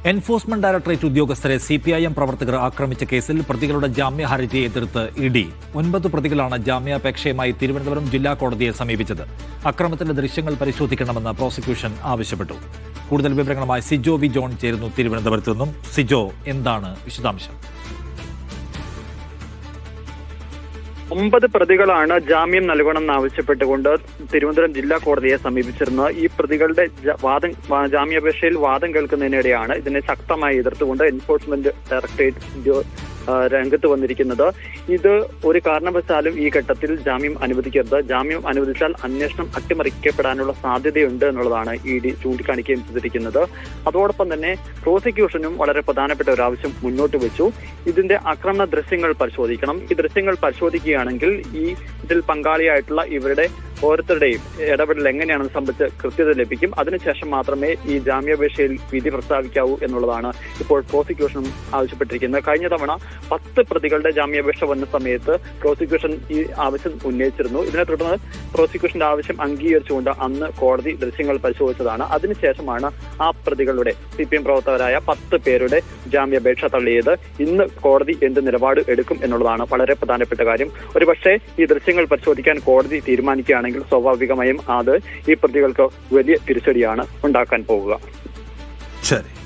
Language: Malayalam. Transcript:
എൻഫോഴ്സ്മെന്റ് ഡയറക്ടറേറ്റ് ഉദ്യോഗസ്ഥരെ CPIM പ്രവർത്തകർ ആക്രമിച്ച കേസിൽ പ്രതികളുടെ ജാമ്യ ഹർജിയെ എതിർത്ത് ED 9 പ്രതികളാണ് ജാമ്യാപേക്ഷയുമായി തിരുവനന്തപുരം ജില്ലാ കോടതിയെ സമീപിച്ചത്. അക്രമത്തിന്റെ ദൃശ്യങ്ങൾ പരിശോധിക്കണമെന്ന് പ്രോസിക്യൂഷൻ ആവശ്യപ്പെട്ടു. കൂടുതൽ വിവരങ്ങളുമായി സിജോ വി ജോൺ ചേരുന്നു തിരുവനന്തപുരത്ത് നിന്നും. സിജോ, എന്താണ് വിശദാംശം? 9 പ്രതികളാണ് ജാമ്യം നൽകണമെന്നാവശ്യപ്പെട്ടുകൊണ്ട് തിരുവനന്തപുരം ജില്ലാ കോടതിയെ സമീപിച്ചിരുന്നത്. ഈ പ്രതികളുടെ ജാമ്യാപേക്ഷയിൽ വാദം കേൾക്കുന്നതിനിടെയാണ് ഇതിനെ ശക്തമായി എതിർത്തുകൊണ്ട് എൻഫോഴ്സ്മെന്റ് ഡയറക്ടറേറ്റ് രംഗത്ത് വന്നിരിക്കുന്നത്. ഇത് ഒരു കാരണവശാലും ഈ ഘട്ടത്തിൽ ജാമ്യം അനുവദിക്കരുത്. ജാമ്യം അനുവദിച്ചാൽ അന്വേഷണം അട്ടിമറിക്കപ്പെടാനുള്ള സാധ്യതയുണ്ട് എന്നുള്ളതാണ് ED ചൂണ്ടിക്കാണിക്കുകയും ചെയ്തിരിക്കുന്നത്. അതോടൊപ്പം തന്നെ പ്രോസിക്യൂഷനും വളരെ പ്രധാനപ്പെട്ട ഒരു ആവശ്യം മുന്നോട്ട് വെച്ചു. ഇതിന്റെ ആക്രമണ ദൃശ്യങ്ങൾ പരിശോധിക്കണം. ഈ ദൃശ്യങ്ങൾ പരിശോധിക്കുകയാണെങ്കിൽ ഇതിൽ പങ്കാളിയായിട്ടുള്ള ഇവരുടെ ഓരോരുത്തരുടെയും ഇടപെടൽ എങ്ങനെയാണെന്ന് സംബന്ധിച്ച് കൃത്യത ലഭിക്കും. അതിനുശേഷം മാത്രമേ ഈ ജാമ്യാപേക്ഷയിൽ വിധി പ്രസ്താവിക്കാവൂ എന്നുള്ളതാണ് ഇപ്പോൾ പ്രോസിക്യൂഷനും ആവശ്യപ്പെട്ടിരിക്കുന്നത്. കഴിഞ്ഞ തവണ 10 പ്രതികളുടെ ജാമ്യാപേക്ഷ വന്ന സമയത്ത് പ്രോസിക്യൂഷൻ ഈ ആവശ്യം ഉന്നയിച്ചിരുന്നു. ഇതിനെ തുടർന്ന് പ്രോസിക്യൂഷന്റെ ആവശ്യം അംഗീകരിച്ചുകൊണ്ട് അന്ന് കോടതി ദൃശ്യങ്ങൾ പരിശോധിച്ചതാണ്. അതിനുശേഷമാണ് ആ പ്രതികളുടെ CPM പ്രവർത്തകരായ 10 പേരുടെ ജാമ്യാപേക്ഷ തള്ളിയത്. ഇന്ന് കോടതി എന്ത് നിലപാട് എടുക്കും എന്നുള്ളതാണ് വളരെ പ്രധാനപ്പെട്ട കാര്യം. ഒരുപക്ഷെ ഈ ദൃശ്യങ്ങൾ പരിശോധിക്കാൻ കോടതി തീരുമാനിക്കുകയാണെങ്കിൽ സ്വാഭാവികമായും അത് ഈ പ്രതികൾക്ക് വലിയ തിരിച്ചടിയാണ് ഉണ്ടാക്കാൻ പോകുക. ശരി.